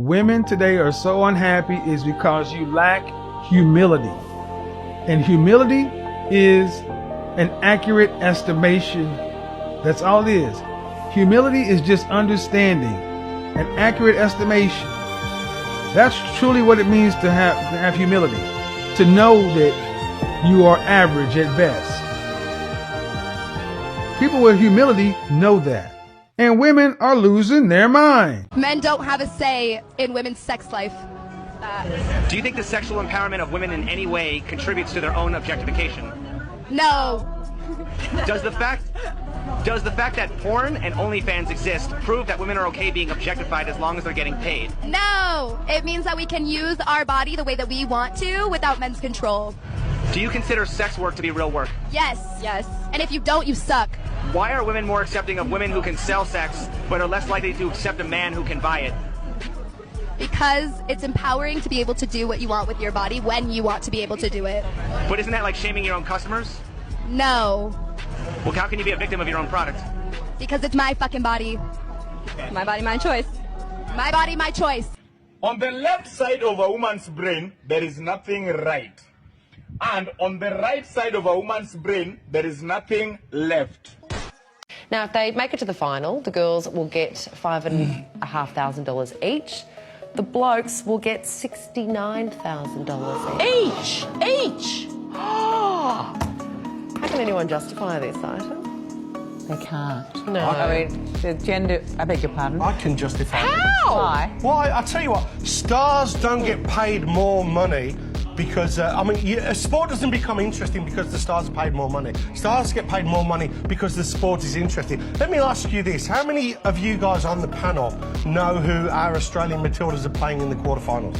Women today are so unhappy is because you lack humility. And humility is an accurate estimation. That's all it is. Humility is just understanding, an accurate estimation. That's truly what it means to have humility. To know that you are average at best. People with humility know that. And women are losing their mind. Men don't have a say in women's sex life. Do you think the sexual empowerment of women in any way contributes to their own objectification? No. Does the fact that porn and OnlyFans exist prove that women are okay being objectified as long as they're getting paid? No. It means that we can use our body the way that we want to without men's control. Do you consider sex work to be real work? Yes. Yes. And if you don't, you suck. Why are women more accepting of women who can sell sex, but are less likely to accept a man who can buy it? Because it's empowering to be able to do what you want with your body when you want to be able to do it. But isn't that like shaming your own customers? No. Well, how can you be a victim of your own product? Because it's my fucking body. My body, my choice. My body, my choice. On the left side of a woman's brain, there is nothing right. And on the right side of a woman's brain, there is nothing left. Now, if they make it to the final, the girls will get $5,500 each. The blokes will get $69,000 each. Each! How can anyone justify this item? They can't. No. I mean, the gender, I beg your pardon? I can justify it. How? Why? Why? I tell you what, stars don't get paid more money because, a sport doesn't become interesting because the stars are paid more money. Stars get paid more money because the sport is interesting. Let me ask you this. How many of you guys on the panel know who our Australian Matildas are playing in the quarterfinals?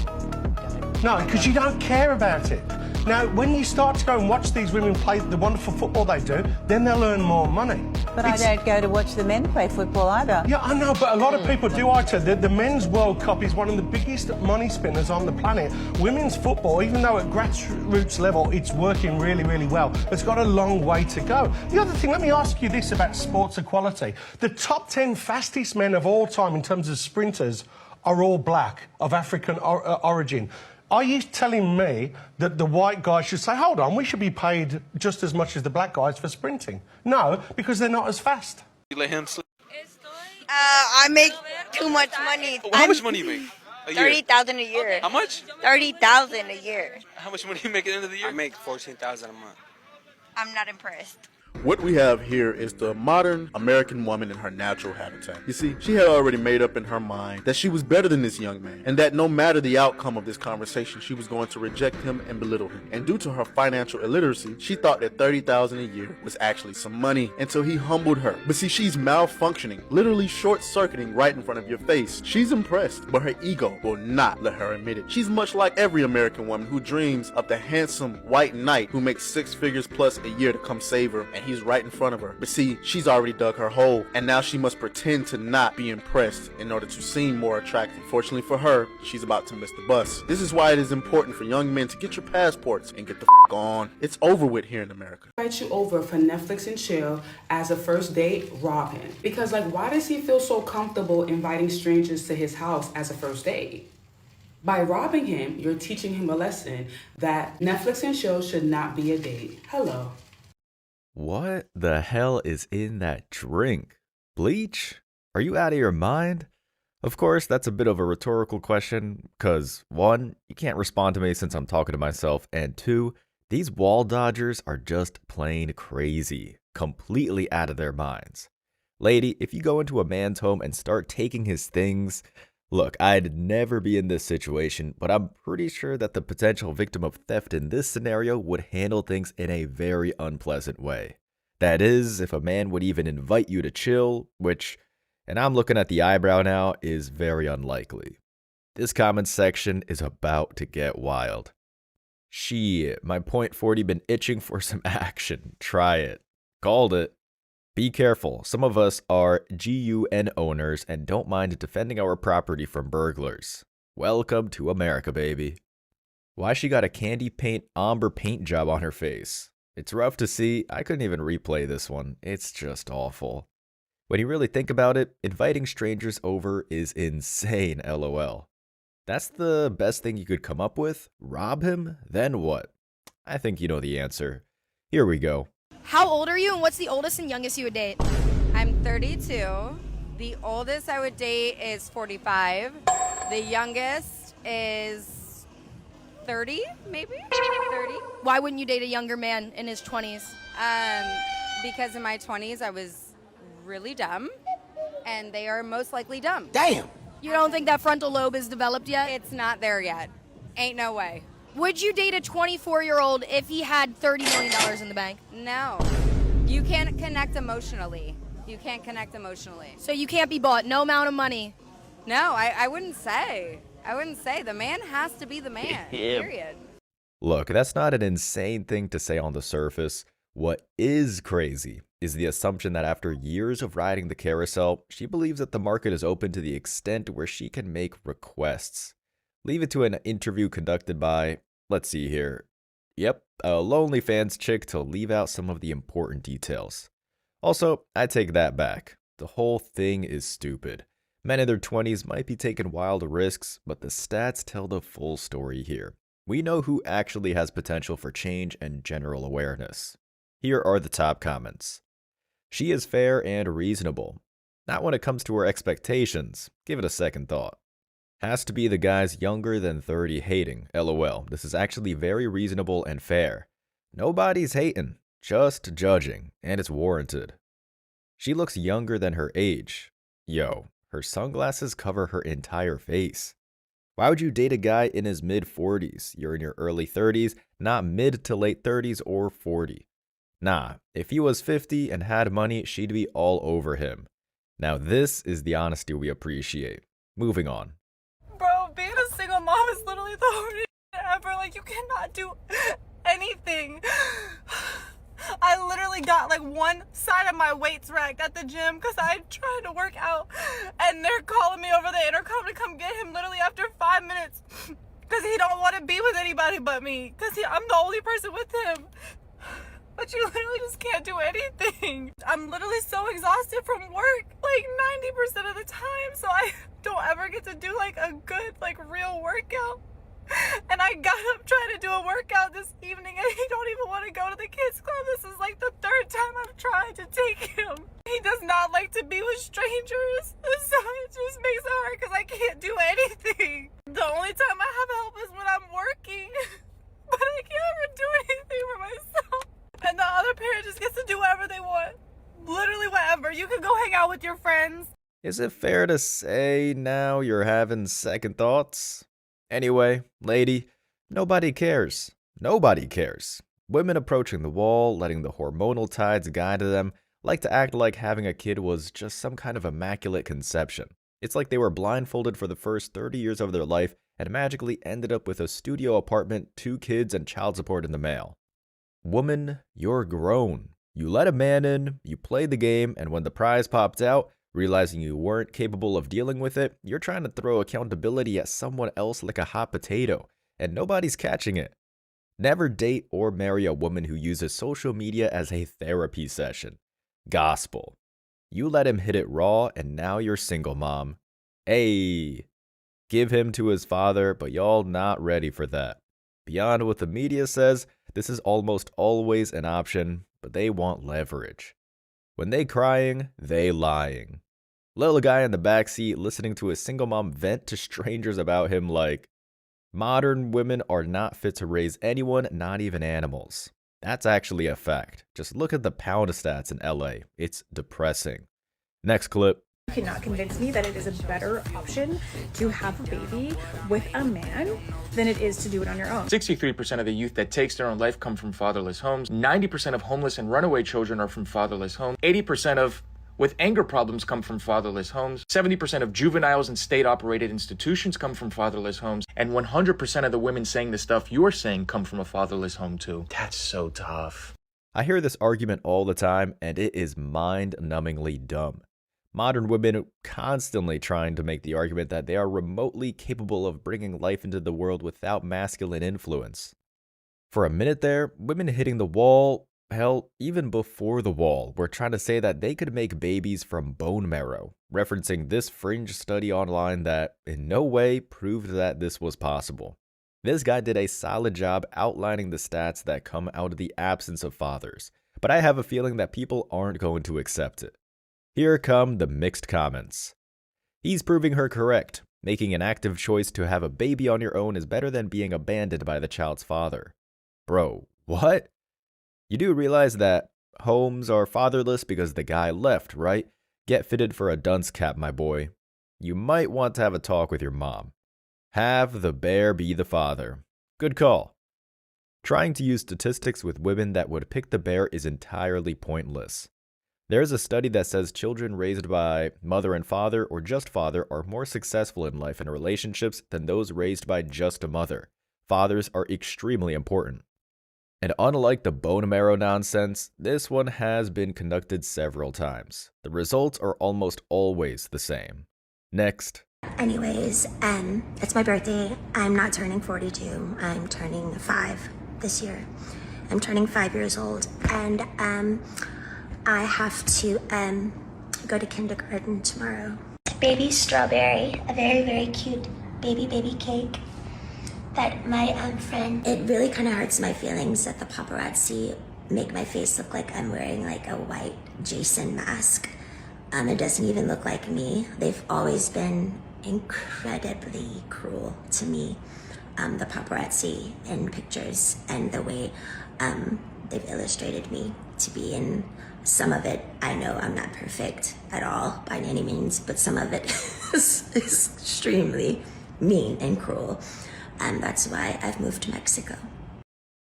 No, because you don't care about it. Now, when you start to go and watch these women play the wonderful football they do, then they'll earn more money. But I don't go to watch the men play football either. Yeah, I know, but a lot of people do. The Men's World Cup is one of the biggest money spinners on the planet. Women's football, even though at grassroots level it's working really, really well, it's got a long way to go. The other thing, let me ask you this about sports equality. The top 10 fastest men of all time in terms of sprinters are all black, of African origin. Are you telling me that the white guys should say, hold on, we should be paid just as much as the black guys for sprinting? No, because they're not as fast. You let him sleep? I make too much money. How much money you make a year? 30,000 a year. How much? 30,000 a year. How much money you make at the end of the year? I make 14,000 a month. I'm not impressed. What we have here is the modern American woman in her natural habitat. You see, she had already made up in her mind that she was better than this young man, and that no matter the outcome of this conversation, she was going to reject him and belittle him. And due to her financial illiteracy, she thought that $30,000 a year was actually some money until he humbled her. But see, she's malfunctioning, literally short-circuiting right in front of your face. She's impressed, but her ego will not let her admit it. She's much like every American woman who dreams of the handsome white knight who makes 6 figures plus a year to come save her, and he's right in front of her. But see, she's already dug her hole, and now she must pretend to not be impressed in order to seem more attractive. Fortunately for her, she's about to miss the bus. This is why it is important for young men to get your passports and get the f*** on. It's over with here in America. Invite you over for Netflix and chill as a first date, rob him. Because why does he feel so comfortable inviting strangers to his house as a first date? By robbing him, you're teaching him a lesson that Netflix and chill should not be a date. Hello. What the hell is in that drink? Bleach? Are you out of your mind? Of course, that's a bit of a rhetorical question, because 1, you can't respond to me since I'm talking to myself, and 2, these wall dodgers are just plain crazy, completely out of their minds. Lady, if you go into a man's home and start taking his things, look, I'd never be in this situation, but I'm pretty sure that the potential victim of theft in this scenario would handle things in a very unpleasant way. That is, if a man would even invite you to chill, which, and I'm looking at the eyebrow now, is very unlikely. This comment section is about to get wild. Shit, my .40 been itching for some action. Try it. Called it. Be careful, some of us are GUN owners and don't mind defending our property from burglars. Welcome to America, baby. Why she got a candy paint ombre paint job on her face? It's rough to see, I couldn't even replay this one, it's just awful. When you really think about it, inviting strangers over is insane, lol. That's the best thing you could come up with? Rob him? Then what? I think you know the answer. Here we go. How old are you and what's the oldest and youngest you would date? I'm 32. The oldest I would date is 45. The youngest is 30, maybe? 30. Why wouldn't you date a younger man in his 20s? Because in my 20s I was really dumb, and they are most likely dumb. Damn. You don't think that frontal lobe is developed yet? It's not there yet. Ain't no way. Would you date a 24-year-old if he had $30 million in the bank? No. You can't connect emotionally. You can't connect emotionally. So you can't be bought, no amount of money? No, I wouldn't say. I wouldn't say. The man has to be the man, period. Look, that's not an insane thing to say on the surface. What is crazy is the assumption that after years of riding the carousel, she believes that the market is open to the extent where she can make requests. Leave it to an interview conducted by, let's see here, yep, a lonely fans chick to leave out some of the important details. Also, I take that back. The whole thing is stupid. Men in their 20s might be taking wild risks, but the stats tell the full story here. We know who actually has potential for change and general awareness. Here are the top comments. She is fair and reasonable. Not when it comes to her expectations. Give it a second thought. Has to be the guys younger than 30 hating. LOL. This is actually very reasonable and fair. Nobody's hating, just judging, and it's warranted. She looks younger than her age. Yo, her sunglasses cover her entire face. Why would you date a guy in his mid-40s? You're in your early 30s, not mid to late 30s or 40. Nah, if he was 50 and had money, she'd be all over him. Now this is the honesty we appreciate. Moving on. Bro, being a single mom is literally the hardest shit ever. Like, you cannot do anything. I literally got like one side of my weights racked at the gym because I tried to work out, and they're calling me over the intercom to come get him literally after 5 minutes because he don't want to be with anybody but me because I'm the only person with him. But you literally just can't do anything. I'm literally so exhausted from work like 90% of the time, so I don't ever get to do like a good like real workout. And I got up trying to do a workout this evening and he don't even want to go to the kids club. This is like the third time I've tried to take him. He does not like to be with strangers, so it just makes it hard because I can't do anything. The only time I have help is when I'm working, but I can't ever do anything for myself. And the other parent just gets to do whatever they want. Literally whatever. You can go hang out with your friends. Is it fair to say now you're having second thoughts? Anyway, lady, nobody cares. Nobody cares. Women approaching the wall, letting the hormonal tides guide them, like to act like having a kid was just some kind of immaculate conception. It's like they were blindfolded for the first 30 years of their life and magically ended up with a studio apartment, 2 kids, and child support in the mail. Woman, you're grown. You let a man in, you played the game, and when the prize popped out, realizing you weren't capable of dealing with it, you're trying to throw accountability at someone else like a hot potato, and nobody's catching it. Never date or marry a woman who uses social media as a therapy session. Gospel. You let him hit it raw, and now you're single, mom. Hey. Give him to his father, but y'all not ready for that. Beyond what the media says, this is almost always an option, but they want leverage. When they crying, they lying. Little guy in the backseat listening to a single mom vent to strangers about him like, modern women are not fit to raise anyone, not even animals. That's actually a fact. Just look at the pound stats in LA. It's depressing. Next clip. You cannot convince me that it is a better option to have a baby with a man than it is to do it on your own. 63% of the youth that takes their own life come from fatherless homes. 90% of homeless and runaway children are from fatherless homes. 80% of with anger problems come from fatherless homes. 70% of juveniles in state-operated institutions come from fatherless homes. And 100% of the women saying the stuff you're saying come from a fatherless home too. That's so tough. I hear this argument all the time, and it is mind-numbingly dumb. Modern women constantly trying to make the argument that they are remotely capable of bringing life into the world without masculine influence. For a minute there, women hitting the wall, hell, even before the wall, were trying to say that they could make babies from bone marrow, referencing this fringe study online that in no way proved that this was possible. This guy did a solid job outlining the stats that come out of the absence of fathers, but I have a feeling that people aren't going to accept it. Here come the mixed comments. He's proving her correct. Making an active choice to have a baby on your own is better than being abandoned by the child's father. Bro, what? You do realize that homes are fatherless because the guy left, right? Get fitted for a dunce cap, my boy. You might want to have a talk with your mom. Have the bear be the father. Good call. Trying to use statistics with women that would pick the bear is entirely pointless. There's a study that says children raised by mother and father or just father are more successful in life and relationships than those raised by just a mother. Fathers are extremely important. And unlike the bone marrow nonsense, this one has been conducted several times. The results are almost always the same. Next. Anyways, it's my birthday. I'm not turning 42. I'm turning 5 this year. I'm turning 5 years old, and I have to go to kindergarten tomorrow. Baby strawberry, a very, very cute baby cake that my friend, it really kind of hurts my feelings that the paparazzi make my face look like I'm wearing like a white Jason mask. It doesn't even look like me. They've always been incredibly cruel to me, the paparazzi in pictures and the way they've illustrated me to be in. Some of it, I know I'm not perfect at all by any means, but some of it is extremely mean and cruel. And that's why I've moved to Mexico.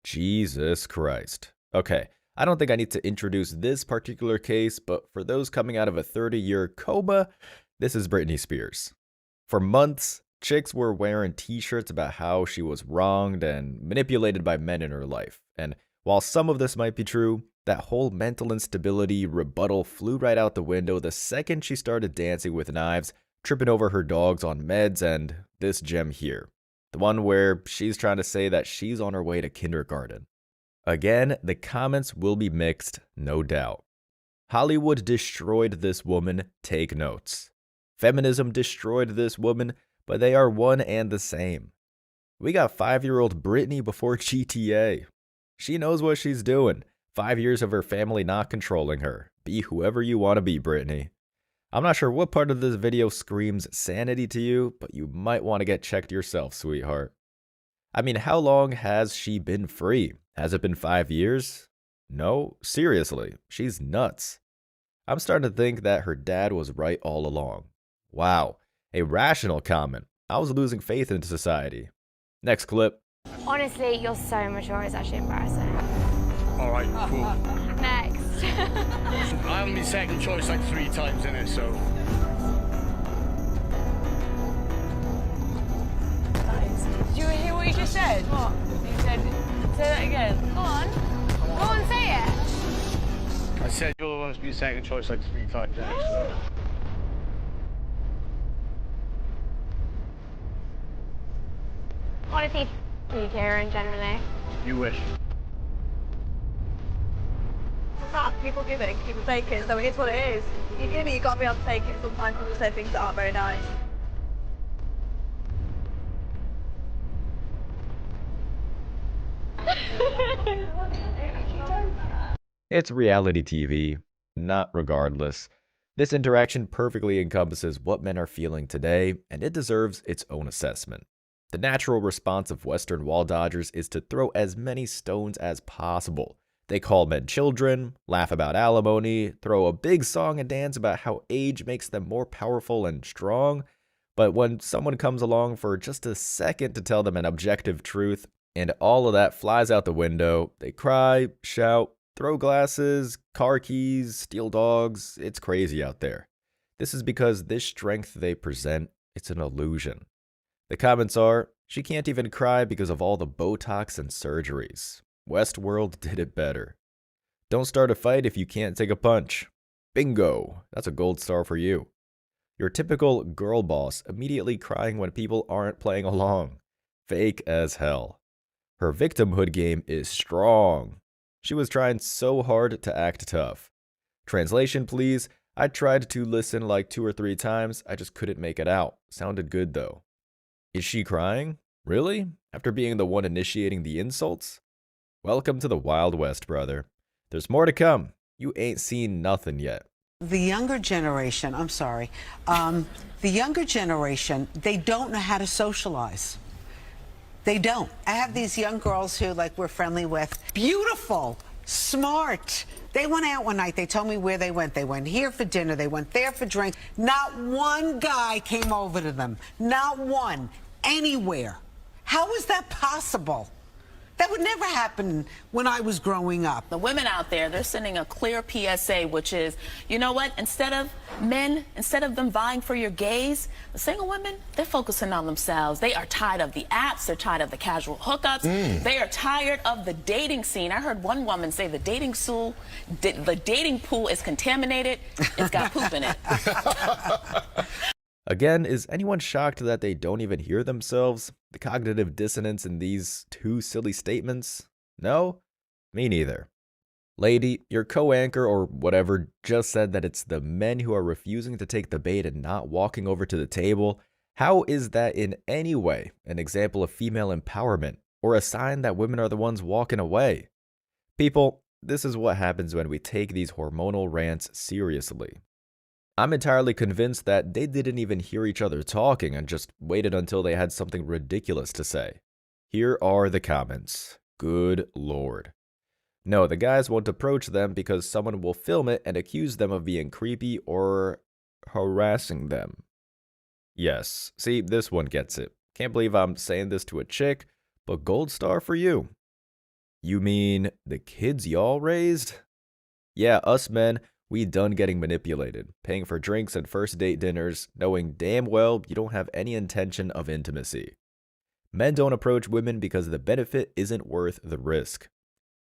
Jesus Christ. Okay, I don't think I need to introduce this particular case, but for those coming out of a 30-year coma, this is Britney Spears. For months, chicks were wearing t-shirts about how she was wronged and manipulated by men in her life. And while some of this might be true, that whole mental instability rebuttal flew right out the window the second she started dancing with knives, tripping over her dogs on meds, and this gem here. The one where she's trying to say that she's on her way to kindergarten. Again, the comments will be mixed, no doubt. Hollywood destroyed this woman, take notes. Feminism destroyed this woman, but they are one and the same. We got 5-year-old Britney before GTA. She knows what she's doing. 5 years of her family not controlling her. Be whoever you want to be, Britney. I'm not sure what part of this video screams sanity to you, but you might want to get checked yourself, sweetheart. I mean, how long has she been free? Has it been 5 years? No, seriously, she's nuts. I'm starting to think that her dad was right all along. Wow, a rational comment. I was losing faith in society. Next clip. Honestly, you're so mature, it's actually embarrassing. All right, cool. Next. I'm my second choice like 3 times in it, so. Do you hear what you just said? What? You said, say that again. Go on. Go on, say it. I said you'll always be second choice like 3 times in it, so. Honestly, you, Karen, generally. You wish. People giving, people taking, so it is what it is. You give me, you got to be able to take it. Sometimes people say things that aren't very nice. It's reality TV, not regardless. This interaction perfectly encompasses what men are feeling today, and it deserves its own assessment. The natural response of Western wall dodgers is to throw as many stones as possible. They call men children, laugh about alimony, throw a big song and dance about how age makes them more powerful and strong. But when someone comes along for just a second to tell them an objective truth, and all of that flies out the window, they cry, shout, throw glasses, car keys, steal dogs. It's crazy out there. This is because this strength they present, it's an illusion. The comments are, she can't even cry because of all the Botox and surgeries. Westworld did it better. Don't start a fight if you can't take a punch. Bingo! That's a gold star for you. Your typical girl boss immediately crying when people aren't playing along. Fake as hell. Her victimhood game is strong. She was trying so hard to act tough. Translation, please. I tried to listen like 2 or 3 times. I just couldn't make it out. Sounded good though. Is she crying? Really? After being the one initiating the insults? Welcome to the Wild West, brother. There's more to come. You ain't seen nothing yet. The younger generation, I'm sorry, the younger generation, they don't know how to socialize. They don't. I have these young girls who, like, we're friendly with. Beautiful, smart. They went out one night. They told me where they went. They went here for dinner. They went there for drinks. Not one guy came over to them. Not one. Anywhere. How is that possible? That would never happen when I was growing up. The women out there, they're sending a clear PSA, which is, you know what, instead of them vying for your gaze, the single women, they're focusing on themselves. They are tired of the apps. They're tired of the casual hookups. They are tired of the dating scene. I heard one woman say the dating pool is contaminated. It's got poop in it. Again, is anyone shocked that they don't even hear themselves? The cognitive dissonance in these 2 silly statements? No? Me neither. Lady, your co-anchor or whatever just said that it's the men who are refusing to take the bait and not walking over to the table. How is that in any way an example of female empowerment or a sign that women are the ones walking away? People, this is what happens when we take these hormonal rants seriously. I'm entirely convinced that they didn't even hear each other talking and just waited until they had something ridiculous to say. Here are the comments. Good lord. No, the guys won't approach them because someone will film it and accuse them of being creepy or harassing them. Yes, see, this one gets it. Can't believe I'm saying this to a chick, but gold star for you. You mean the kids y'all raised? Yeah, us men. We done getting manipulated, paying for drinks and first date dinners, knowing damn well you don't have any intention of intimacy. Men don't approach women because the benefit isn't worth the risk.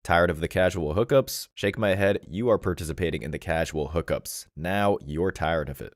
Tired of the casual hookups? Shake my head, you are participating in the casual hookups. Now you're tired of it.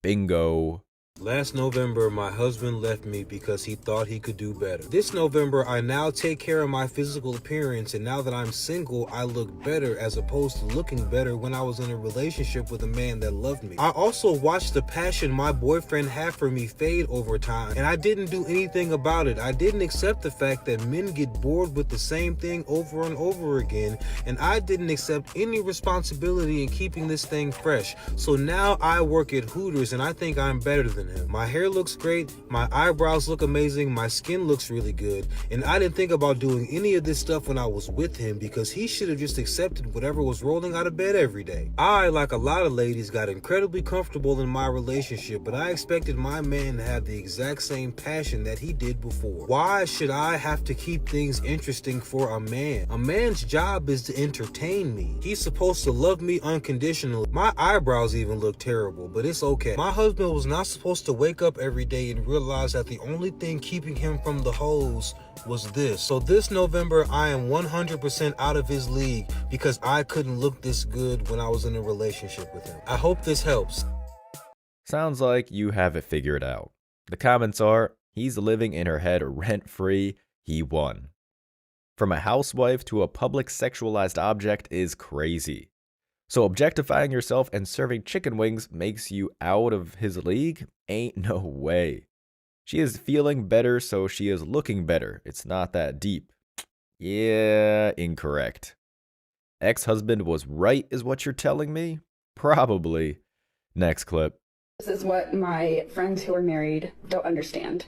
Bingo. Last November, my husband left me because he thought he could do better. This November, I now take care of my physical appearance, and now that I'm single, I look better as opposed to looking better when I was in a relationship with a man that loved me. I also watched the passion my boyfriend had for me fade over time, and I didn't do anything about it. I didn't accept the fact that men get bored with the same thing over and over again, and I didn't accept any responsibility in keeping this thing fresh. So now I work at Hooters, and I think I'm better than him. My hair looks great, my eyebrows look amazing, my skin looks really good, and I didn't think about doing any of this stuff when I was with him because he should have just accepted whatever was rolling out of bed every day. I, like a lot of ladies, got incredibly comfortable in my relationship, but I expected my man to have the exact same passion that he did before. Why should I have to keep things interesting for a man? A man's job is to entertain me. He's supposed to love me unconditionally. My eyebrows even look terrible, but it's okay. My husband was not supposed to wake up every day and realize that the only thing keeping him from the hoes was this. So this November, I am 100% out of his league because I couldn't look this good when I was in a relationship with him. I hope this helps. Sounds like you have it figured out. The comments are, he's living in her head rent-free, he won. From a housewife to a public sexualized object is crazy. So objectifying yourself and serving chicken wings makes you out of his league? Ain't no way. She is feeling better, so she is looking better. It's not that deep. Yeah, incorrect. Ex-husband was right is what you're telling me? Probably. Next clip. This is what my friends who are married don't understand.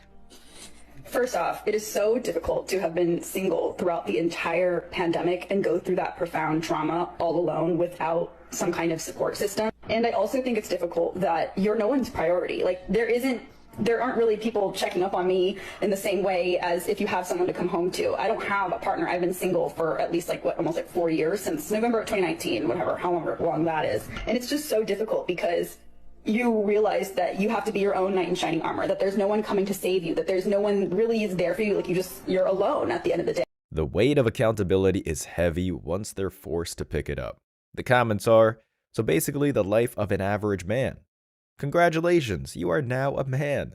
First off, it is so difficult to have been single throughout the entire pandemic and go through that profound trauma all alone without some kind of support system. And I also think it's difficult that you're no one's priority. Like, there aren't really people checking up on me in the same way as if you have someone to come home to. I don't have a partner. I've been single for at least almost 4 years, since November of 2019, however long that is. And it's just so difficult because you realize that you have to be your own knight in shining armor, that there's no one coming to save you, that there's no one really is there for you. Like, you're alone at the end of the day. The weight of accountability is heavy once they're forced to pick it up. The comments are, so basically the life of an average man. Congratulations, you are now a man.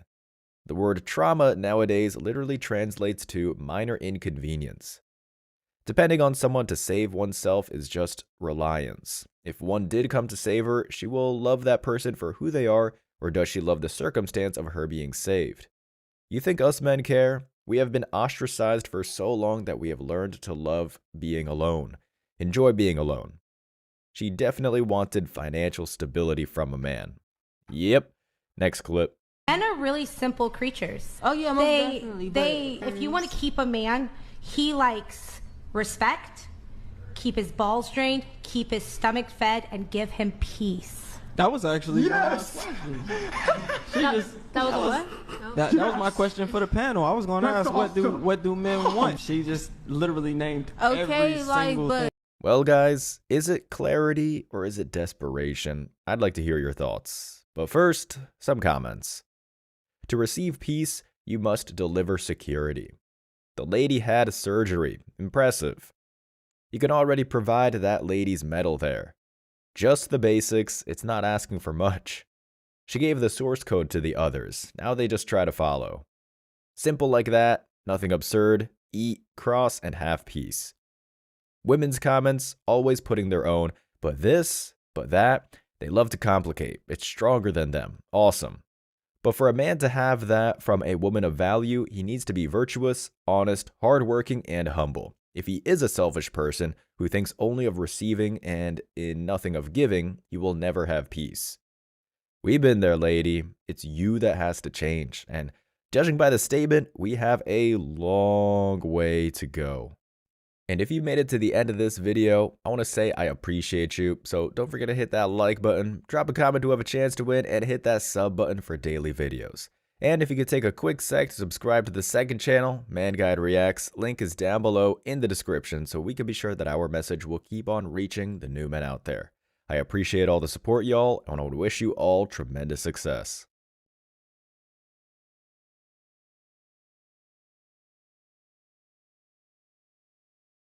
The word trauma nowadays literally translates to minor inconvenience. Depending on someone to save oneself is just reliance. If one did come to save her, she will love that person for who they are, or does she love the circumstance of her being saved? You think us men care? We have been ostracized for so long that we have learned to love being alone, enjoy being alone. She definitely wanted financial stability from a man. Yep. Next clip. Men are really simple creatures. Oh yeah, most definitely. If you want to keep a man, he likes respect, keep his balls drained, keep his stomach fed, and give him peace. That was actually Yes. That was what? That was my question for the panel. I was going to ask what do men want. She just literally named every single thing. Well, guys, is it clarity or is it desperation? I'd like to hear your thoughts. But first, some comments. To receive peace, you must deliver security. The lady had surgery. Impressive. You can already provide that lady's medal there. Just the basics, it's not asking for much. She gave the source code to the others. Now they just try to follow. Simple like that, nothing absurd. Eat, cross, and have peace. Women's comments, always putting their own, but this, but that, they love to complicate. It's stronger than them. Awesome. But for a man to have that from a woman of value, he needs to be virtuous, honest, hardworking, and humble. If he is a selfish person who thinks only of receiving and in nothing of giving, he will never have peace. We've been there, lady. It's you that has to change. And judging by the statement, we have a long way to go. And if you made it to the end of this video, I want to say I appreciate you. So don't forget to hit that like button, drop a comment to have a chance to win, and hit that sub button for daily videos. And if you could take a quick sec to subscribe to the second channel, Man Guide Reacts, link is down below in the description so we can be sure that our message will keep on reaching the new men out there. I appreciate all the support, y'all, and I want to wish you all tremendous success.